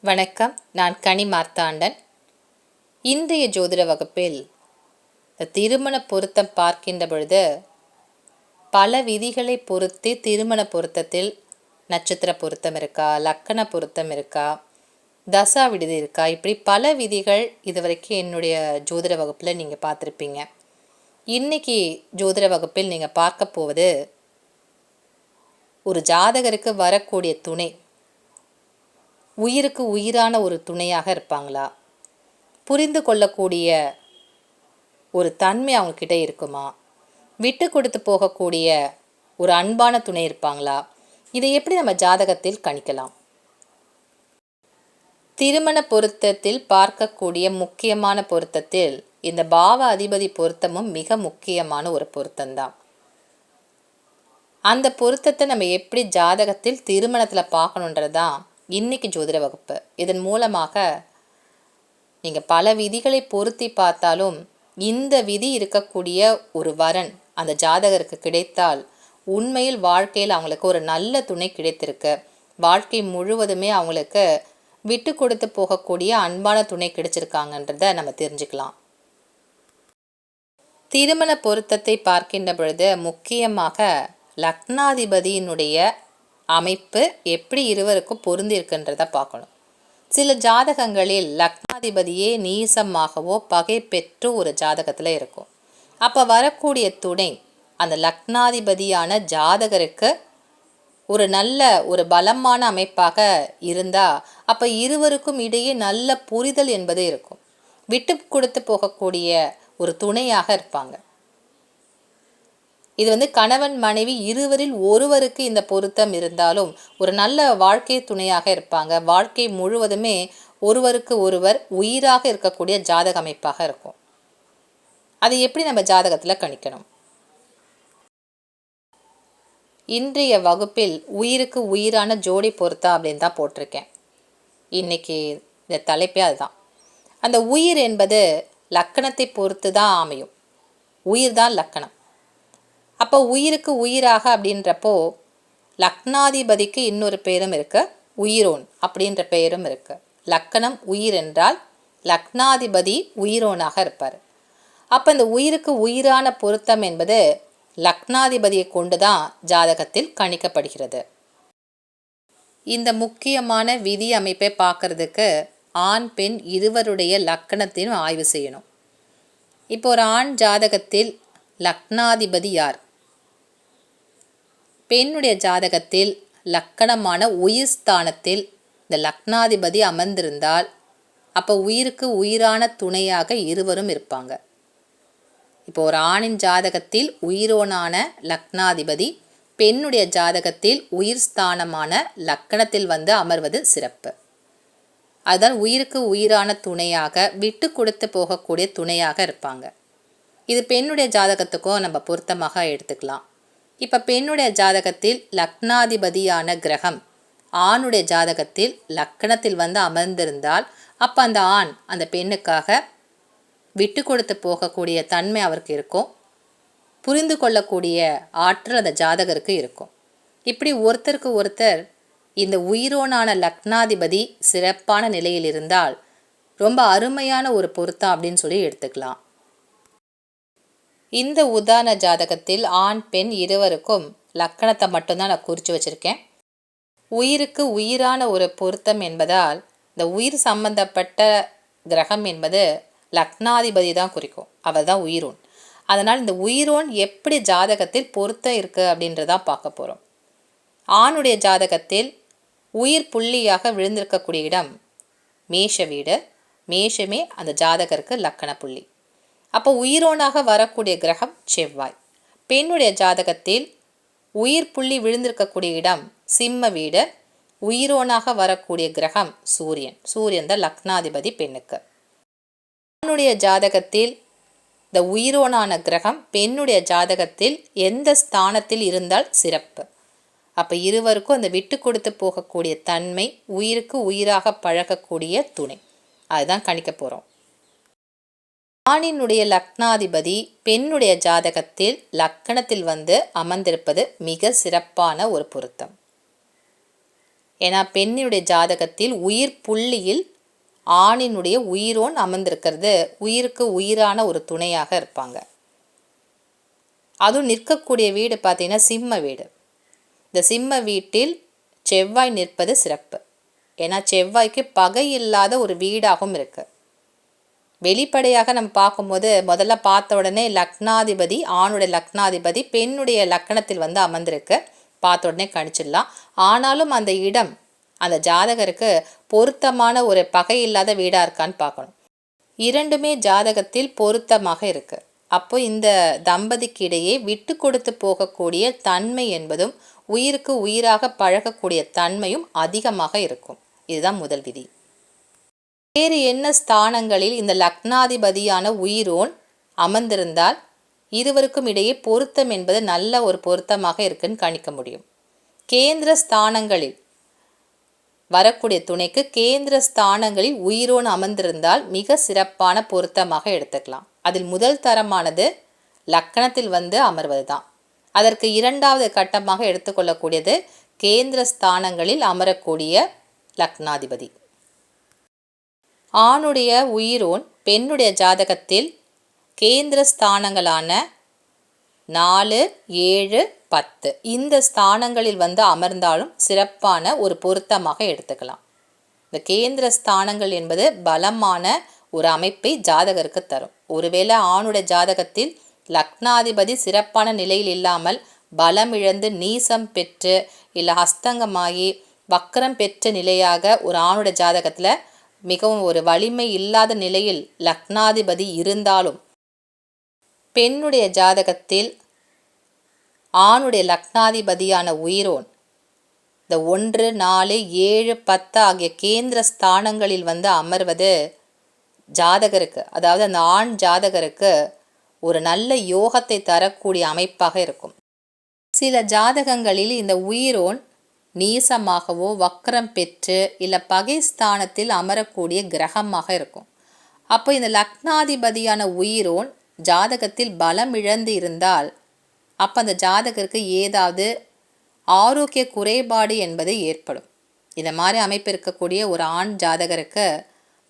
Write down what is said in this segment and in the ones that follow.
வணக்கம். நான் கனி மார்த்தாண்டன். இன்றைய ஜோதிட வகுப்பில் திருமண பொருத்தம் பார்க்கின்ற பொழுது பல விதிகளை பொறுத்து திருமண பொருத்தத்தில் நட்சத்திர பொருத்தம் இருக்கா, லக்கண பொருத்தம் இருக்கா, தசா விடுதி இருக்கா, இப்படி பல விதிகள் இதுவரைக்கும் என்னுடைய ஜோதிட வகுப்பில் நீங்கள் பார்த்துருப்பீங்க. இன்னைக்கு ஜோதிட வகுப்பில் நீங்கள் பார்க்க போவது ஒரு ஜாதகருக்கு வரக்கூடிய துணை உயிருக்கு உயிரான ஒரு துணையாக இருப்பாங்களா, புரிந்து கொள்ளக்கூடிய ஒரு தன்மை அவங்கக்கிட்ட இருக்குமா, விட்டு கொடுத்து போகக்கூடிய ஒரு அன்பான துணை இருப்பாங்களா, இதை எப்படி நம்ம ஜாதகத்தில் கணிக்கலாம்? திருமண பொருத்தத்தில் பார்க்கக்கூடிய முக்கியமான பொருத்தத்தில் இந்த பாவ அதிபதி பொருத்தமும் மிக முக்கியமான ஒரு பொருத்தம்தான். அந்த பொருத்தத்தை நம்ம எப்படி ஜாதகத்தில் திருமணத்தில் பார்க்கணுன்றது தான் இன்னைக்கு ஜோதிட வகுப்பு. இதன் மூலமாக நீங்கள் பல விதிகளை பொருத்தி பார்த்தாலும் இந்த விதி இருக்கக்கூடிய ஒரு வரன் அந்த ஜாதகருக்கு கிடைத்தால் உண்மையில் வாழ்க்கையில் அவங்களுக்கு ஒரு நல்ல துணை கிடைத்திருக்கு, வாழ்க்கை முழுவதுமே அவங்களுக்கு விட்டு கொடுத்து போகக்கூடிய அன்பான துணை கிடைச்சிருக்காங்கன்றதை நம்ம தெரிஞ்சுக்கலாம். திருமண பொருத்தத்தை பார்க்கின்ற பொழுது முக்கியமாக லக்னாதிபதியினுடைய அமைப்பு எப்படி இருவருக்கும் பொருந்தி இருக்குன்றதை பார்க்கணும். சில ஜாதகங்களில் லக்னாதிபதியே நீசமாகவோ பகை பெற்று ஒரு ஜாதகத்தில் இருக்கும். அப்போ வரக்கூடிய துணை அந்த லக்னாதிபதியான ஜாதகருக்கு ஒரு நல்ல ஒரு பலமான அமைப்பாக இருந்தால் அப்போ இருவருக்கும் இடையே நல்ல புரிதல் என்பது இருக்கும், விட்டு கொடுத்து போகக்கூடிய ஒரு துணையாக இருப்பாங்க. இது கணவன் மனைவி இருவரில் ஒருவருக்கு இந்த பொருத்தம் இருந்தாலும் ஒரு நல்ல வாழ்க்கை துணையாக இருப்பாங்க. வாழ்க்கை முழுவதுமே ஒருவருக்கு ஒருவர் உயிராக இருக்கக்கூடிய ஜாதக அமைப்பாக இருக்கும். அதை எப்படி நம்ம ஜாதகத்தில் கணிக்கணும்? இன்றைய வகுப்பில் உயிருக்கு உயிரான ஜோடி பொருத்தம் அப்படின்னு தான் போட்டிருக்கேன். இன்னைக்கு இந்த தலைப்பே அதுதான். அந்த உயிர் என்பது லக்கணத்தை பொறுத்து தான் அமையும். உயிர் தான் லக்கணம். அப்போ உயிருக்கு உயிராக அப்படின்றப்போ லக்னாதிபதிக்கு இன்னொரு பெயரும் இருக்குது, உயிரோன் அப்படின்ற பெயரும் இருக்குது. லக்கணம் உயிர் என்றால் லக்னாதிபதி உயிரோனாக இருப்பார். அப்போ இந்த உயிருக்கு உயிரான பொருத்தம் என்பது லக்னாதிபதியை கொண்டு தான் ஜாதகத்தில் கணிக்கப்படுகிறது. இந்த முக்கியமான விதி அமைப்பை பார்க்கறதுக்கு ஆண் பெண் இருவருடைய லக்கணத்தையும் ஆய்வு செய்யணும். இப்போ ஒரு ஆண் ஜாதகத்தில் லக்னாதிபதி யார், பெண்ணுடைய ஜாதகத்தில் லக்கணமான உயிர் ஸ்தானத்தில் இந்த லக்னாதிபதி அமர்ந்திருந்தால் அப்போ உயிருக்கு உயிரான துணையாக இருவரும் இருப்பாங்க. இப்போ ஒரு ஆணின் ஜாதகத்தில் உயிரோனான லக்னாதிபதி பெண்ணுடைய ஜாதகத்தில் உயிர் ஸ்தானமான லக்கணத்தில் அமர்வது சிறப்பு. அதுதான் உயிருக்கு உயிரான துணையாக விட்டு கொடுத்து போகக்கூடிய துணையாக இருப்பாங்க. இது பெண்ணுடைய ஜாதகத்துக்கும் நம்ம பொருத்தமாக எடுத்துக்கலாம். இப்போ பெண்ணுடைய ஜாதகத்தில் லக்னாதிபதியான கிரகம் ஆணுடைய ஜாதகத்தில் லக்கணத்தில் அமர்ந்திருந்தால் அப்போ அந்த ஆண் அந்த பெண்ணுக்காக விட்டு கொடுத்து போகக்கூடிய தன்மை அவருக்கு இருக்கும், புரிந்து கொள்ளக்கூடிய ஆற்றல் அந்த ஜாதகருக்கு இருக்கும். இப்படி ஒருத்தருக்கு ஒருத்தர் இந்த உயிரோனான லக்னாதிபதி சிறப்பான நிலையில் இருந்தால் ரொம்ப அருமையான ஒரு பொருத்தம் அப்படின்னு சொல்லி எடுத்துக்கலாம். இந்த உதாரண ஜாதகத்தில் ஆண் பெண் இருவருக்கும் லக்கணத்தை மட்டும்தான் நான் குறித்து வச்சுருக்கேன். உயிருக்கு உயிரான ஒரு பொருத்தம் என்பதால் இந்த உயிர் சம்பந்தப்பட்ட கிரகம் என்பது லக்னாதிபதி தான் குறிக்கும், அவர் தான் உயிரோன். அதனால் இந்த உயிரோன் எப்படி ஜாதகத்தில் பொருத்தம் இருக்குது அப்படின்றதான் பார்க்க போகிறோம். ஆணுடைய ஜாதகத்தில் உயிர் புள்ளியாக விழுந்திருக்கக்கூடிய இடம் மேஷ வீடு, மேஷமே அந்த ஜாதகருக்கு லக்கண புள்ளி. அப்போ உயிரோனாக வரக்கூடிய கிரகம் செவ்வாய். பெண்ணுடைய ஜாதகத்தில் உயிர் புள்ளி விழுந்திருக்கக்கூடிய இடம் சிம்ம வீடு, உயிரோனாக வரக்கூடிய கிரகம் சூரியன். சூரியன் தான் லக்னாதிபதி பெண்ணுக்கு. ஆணுடைய ஜாதகத்தில் இந்த உயிரோனான கிரகம் பெண்ணுடைய ஜாதகத்தில் எந்த ஸ்தானத்தில் இருந்தால் சிறப்பு. அப்போ இருவருக்கும் அந்த விட்டு கொடுத்து போகக்கூடிய தன்மை, உயிருக்கு உயிராக பழகக்கூடிய துணை, அதுதான் கணிக்க போகிறோம். ஆணினுடைய லக்னாதிபதி பெண்ணுடைய ஜாதகத்தில் லக்கணத்தில் அமர்ந்திருப்பது மிக சிறப்பான ஒரு பொருத்தம். ஏன்னா பெண்ணினுடைய ஜாதகத்தில் உயிர் புள்ளியில் ஆணினுடைய உயிரோன் அமர்ந்திருக்கிறது உயிருக்கு உயிரான ஒரு துணையாக இருப்பாங்க. அதுவும் நிற்கக்கூடிய வீடு பார்த்தீங்கன்னா சிம்ம வீடு. இந்த சிம்ம வீட்டில் செவ்வாய் நிற்பது சிறப்பு. ஏன்னா செவ்வாய்க்கு பகை இல்லாத ஒரு வீடாகவும் இருக்கு. வெளிப்படையாக நம்ம பார்க்கும்போது முதல்ல பார்த்த உடனே லக்னாதிபதி, ஆணுடைய லக்னாதிபதி பெண்ணுடைய லக்கணத்தில் வந்து அமர்ந்திருக்கு, பார்த்த உடனே கணிச்சிடலாம். ஆனாலும் அந்த இடம் அந்த ஜாதகருக்கு பொருத்தமான ஒரு பகை இல்லாத வீடாக இருக்கான்னு பார்க்கணும். இரண்டுமே ஜாதகத்தில் பொருத்தமாக இருக்கு. அப்போ இந்த தம்பதிக்கு இடையே விட்டு கொடுத்து போகக்கூடிய தன்மை என்பதும் உயிருக்கு உயிராக பழகக்கூடிய தன்மையும் அதிகமாக இருக்கும். இதுதான் முதல் விதி. வேறு என்ன ஸ்தானங்களில் இந்த லக்னாதிபதியான உயிரோன் அமர்ந்திருந்தால் இருவருக்கும் இடையே பொருத்தம் என்பது நல்ல ஒரு பொருத்தமாக இருக்குன்னு கணிக்க முடியும். கேந்திர ஸ்தானங்களில் வரக்கூடிய துணைக்கு கேந்திர ஸ்தானங்களில் உயிரோன் அமர்ந்திருந்தால் மிக சிறப்பான பொருத்தமாக எடுத்துக்கலாம். அதில் முதல் தரமானது லக்கணத்தில் வந்து அமர்வது தான். அதற்கு இரண்டாவது கட்டமாக எடுத்துக்கொள்ளக்கூடியது கேந்திர ஸ்தானங்களில் அமரக்கூடிய லக்னாதிபதி. ஆணுடைய உயிரோன் பெண்ணுடைய ஜாதகத்தில் கேந்திர ஸ்தானங்களான 4, 7, 10 இந்த ஸ்தானங்களில் வந்து அமர்ந்தாலும் சிறப்பான ஒரு பொருத்தமாக எடுத்துக்கலாம். இந்த கேந்திர ஸ்தானங்கள் என்பது பலமான ஒரு அமைப்பை ஜாதகருக்கு தரும். ஒருவேளை ஆணுடைய ஜாதகத்தில் லக்னாதிபதி சிறப்பான நிலையில் இல்லாமல் பலம் இழந்து நீசம் பெற்று இல்லை ஹஸ்தங்கமாகி வக்கரம் பெற்ற நிலையாக ஒரு ஆணுடைய ஜாதகத்தில் மிகவும் ஒரு வலிமை இல்லாத நிலையில் லக்னாதிபதி இருந்தாலும் பெண்ணுடைய ஜாதகத்தில் ஆணுடைய லக்னாதிபதியான உயிரோன் இந்த 1, 4, 7, 10 ஆகிய கேந்திர ஸ்தானங்களில் வந்து அமர்வது ஜாதகருக்கு, அதாவது அந்த ஆண் ஜாதகருக்கு ஒரு நல்ல யோகத்தை தரக்கூடிய அமைப்பாக இருக்கும். சில ஜாதகங்களில் இந்த உயிரோன் நீசமாகவோ வக்கரம் பெற்று இல்லை பகை ஸ்தானத்தில் அமரக்கூடிய கிரகமாக இருக்கும். அப்போ இந்த லக்னாதிபதியான உயிரோன் ஜாதகத்தில் பலம் இழந்து இருந்தால் அப்போ அந்த ஜாதகருக்கு ஏதாவது ஆரோக்கிய குறைபாடு என்பது ஏற்படும். இந்த மாதிரி அமைப்பு இருக்கக்கூடிய ஒரு ஆண் ஜாதகருக்கு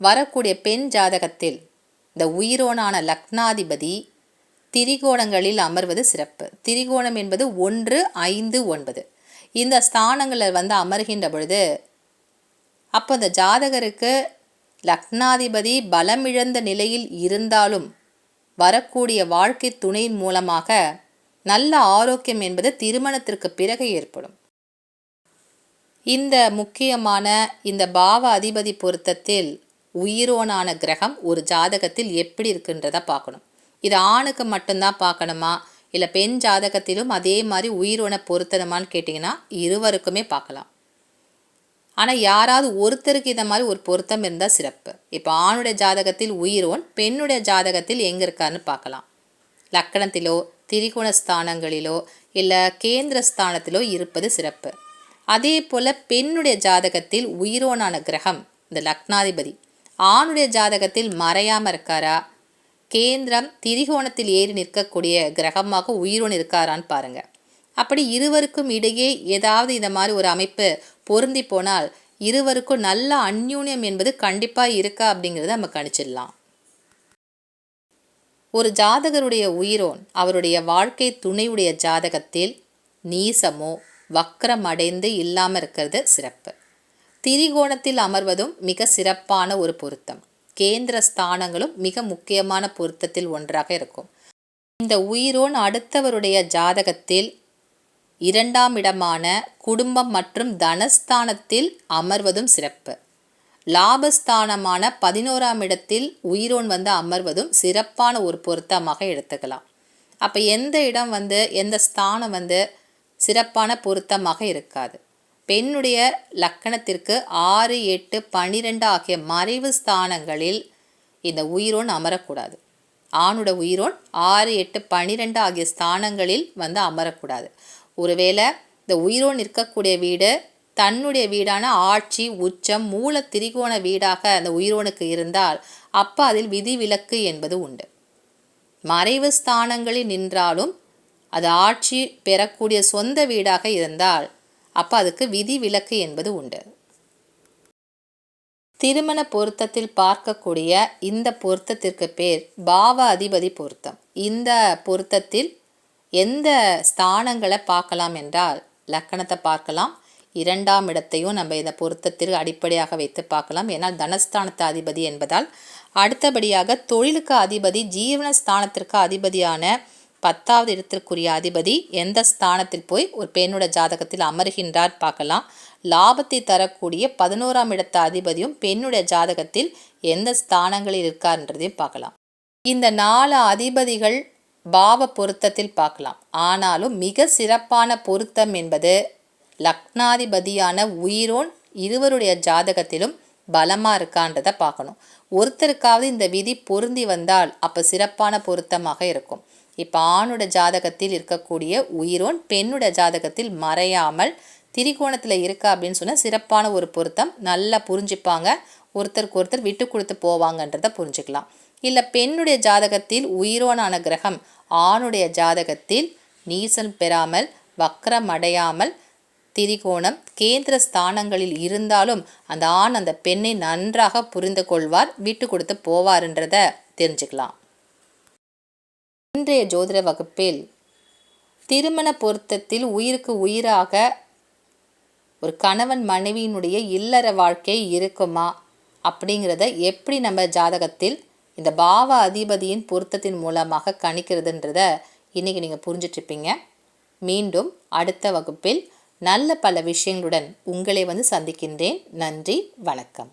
வரக்கூடிய பெண் ஜாதகத்தில் இந்த உயிரோனான லக்னாதிபதி திரிகோணங்களில் அமர்வது சிறப்பு. திரிகோணம் என்பது 1, 5, 9 இந்த ஸ்தானங்களில் வந்து அமர்கின்ற பொழுது அப்போ அந்த ஜாதகருக்கு லக்னாதிபதி பலமிழந்த நிலையில் இருந்தாலும் வரக்கூடிய வாழ்க்கை துணையின் மூலமாக நல்ல ஆரோக்கியம் என்பது திருமணத்திற்கு பிறகு ஏற்படும். இந்த முக்கியமான இந்த பாவ அதிபதி பொருத்தத்தில் உயிரோனான கிரகம் ஒரு ஜாதகத்தில் எப்படி இருக்குன்றத பார்க்கணும். இது ஆணுக்கு மட்டும்தான் பார்க்கணுமா இல்லை பெண் ஜாதகத்திலும் அதே மாதிரி உயிரோனை பொருத்தணுமான்னு கேட்டிங்கன்னா இருவருக்குமே பார்க்கலாம். ஆனால் யாராவது ஒருத்தருக்கு இந்த மாதிரி ஒரு பொருத்தம் இருந்தால் சிறப்பு. இப்போ ஆணுடைய ஜாதகத்தில் உயிரோன் பெண்ணுடைய ஜாதகத்தில் எங்கே இருக்காருன்னு பார்க்கலாம். லக்கணத்திலோ திரிகோண ஸ்தானங்களிலோ இல்லை கேந்திர ஸ்தானத்திலோ இருப்பது சிறப்பு. அதே போல் பெண்ணுடைய ஜாதகத்தில் உயிரோனான கிரகம் இந்த லக்னாதிபதி ஆணுடைய ஜாதகத்தில் மறையாமல் இருக்காரா, கேந்திரம் திரிகோணத்தில் ஏறி நிற்கக்கூடிய கிரகமாக உயிரோன் இருக்காரான்னு பாருங்கள். அப்படி இருவருக்கும் இடையே ஏதாவது இந்த மாதிரி ஒரு அமைப்பு பொருந்தி போனால் இருவருக்கும் நல்ல அந்யூன்யம் என்பது கண்டிப்பாக இருக்கா அப்படிங்கிறத நம்ம கணிச்சிடலாம். ஒரு ஜாதகருடைய உயிரோன் அவருடைய வாழ்க்கை துணையுடைய ஜாதகத்தில் நீசமோ வக்ரம் அடைந்து இல்லாமல் இருக்கிறது சிறப்பு. திரிகோணத்தில் அமர்வதும் மிக சிறப்பான ஒரு பொருத்தம். கேந்திர ஸ்தானங்களும் மிக முக்கியமான பொருத்தத்தில் ஒன்றாக இருக்கும். இந்த உயிரோன் அடுத்தவருடைய ஜாதகத்தில் 2ஆம் இடமான குடும்பம் மற்றும் தனஸ்தானத்தில் அமர்வதும் சிறப்பு. லாபஸ்தானமான 11ஆம் இடத்தில் உயிரோன் வந்து அமர்வதும் சிறப்பான ஒரு பொருத்தமாக எடுத்துக்கலாம். அப்போ எந்த இடம் வந்து எந்த ஸ்தானம் வந்து சிறப்பான பொருத்தமாக இருக்காது. பெண்ணுடைய லக்கணத்திற்கு 6, 8, 12 ஆகிய மறைவு ஸ்தானங்களில் இந்த உயிரோன் அமரக்கூடாது. ஆணுட உயிரோன் 6, 8, 12 ஆகிய ஸ்தானங்களில் வந்து அமரக்கூடாது. ஒருவேளை இந்த உயிரோன் இருக்கக்கூடிய வீடு தன்னுடைய வீடான ஆட்சி உச்சம் மூல திரிகோண வீடாக அந்த உயிரோனுக்கு இருந்தால் அப்போ அதில் விதிவிலக்கு என்பது உண்டு. மறைவு ஸ்தானங்களில் நின்றாலும் அது ஆட்சி பெறக்கூடிய சொந்த வீடாக இருந்தால் அப்போ அதுக்கு விதி விலக்கு என்பது உண்டு. திருமண பொருத்தத்தில் பார்க்கக்கூடிய இந்த பொருத்தத்திற்கு பேர் பாவ அதிபதி பொருத்தம். இந்த பொருத்தத்தில் எந்த ஸ்தானங்களை பார்க்கலாம் என்றால் லக்கணத்தை பார்க்கலாம், 2ஆம் இடத்தையும் நம்ம இந்த பொருத்தத்திற்கு அடிப்படையாக வைத்து பார்க்கலாம். ஏன்னால் தனஸ்தானத்து அதிபதி என்பதால். அடுத்தபடியாக தொழிலுக்கு அதிபதி, ஜீவனஸ்தானத்திற்கு அதிபதியான 10வது இடத்திற்குரிய அதிபதி எந்த ஸ்தானத்தில் போய் ஒரு பெண்ணோட ஜாதகத்தில் அமர்கின்றார் பார்க்கலாம். லாபத்தை தரக்கூடிய 11ஆம் இடத்த அதிபதியும் பெண்ணுடைய ஜாதகத்தில் எந்த ஸ்தானங்களில் இருக்கார்ன்றதையும் பார்க்கலாம். இந்த 4 அதிபதிகள் பாவ பொருத்தத்தில் பார்க்கலாம். ஆனாலும் மிக சிறப்பான பொருத்தம் என்பது லக்னாதிபதியான உயிரோன் இருவருடைய ஜாதகத்திலும் பலமாக இருக்கான்றதை பார்க்கணும். ஒருத்தருக்காவது இந்த விதி பொருந்தி வந்தால் அப்போ சிறப்பான பொருத்தமாக இருக்கும். இப்போ ஆணோட ஜாதகத்தில் இருக்கக்கூடிய உயிரோன் பெண்ணோட ஜாதகத்தில் மறையாமல் திரிகோணத்தில் இருக்கா அப்படின்னு சொன்னால் சிறப்பான ஒரு பொருத்தம். நல்லா புரிஞ்சுப்பாங்க, ஒருத்தருக்கு ஒருத்தர் விட்டு கொடுத்து போவாங்கன்றதை புரிஞ்சுக்கலாம். இல்லை பெண்ணுடைய ஜாதகத்தில் உயிரோனான கிரகம் ஆணுடைய ஜாதகத்தில் நீசல் பெறாமல் வக்ரம் அடையாமல் திரிகோணம் கேந்திர ஸ்தானங்களில் இருந்தாலும் அந்த ஆண் அந்த பெண்ணை நன்றாக புரிந்து கொள்வார், விட்டு கொடுத்து போவார்ன்றதை தெரிஞ்சுக்கலாம். இன்றைய ஜோதிட வகுப்பில் திருமண பொருத்தத்தில் உயிருக்கு உயிராக ஒரு கணவன் மனைவியினுடைய இல்லற வாழ்க்கை இருக்குமா அப்படிங்கிறத எப்படி நம்ம ஜாதகத்தில் இந்த பாவ அதிபதியின் பொருத்தத்தின் மூலமாக கணிக்கிறதுன்றத இன்றைக்கி நீங்கள் புரிஞ்சிட்ருப்பீங்க. மீண்டும் அடுத்த வகுப்பில் நல்ல பல விஷயங்களுடன் உங்களை சந்திக்கின்றேன். நன்றி, வணக்கம்.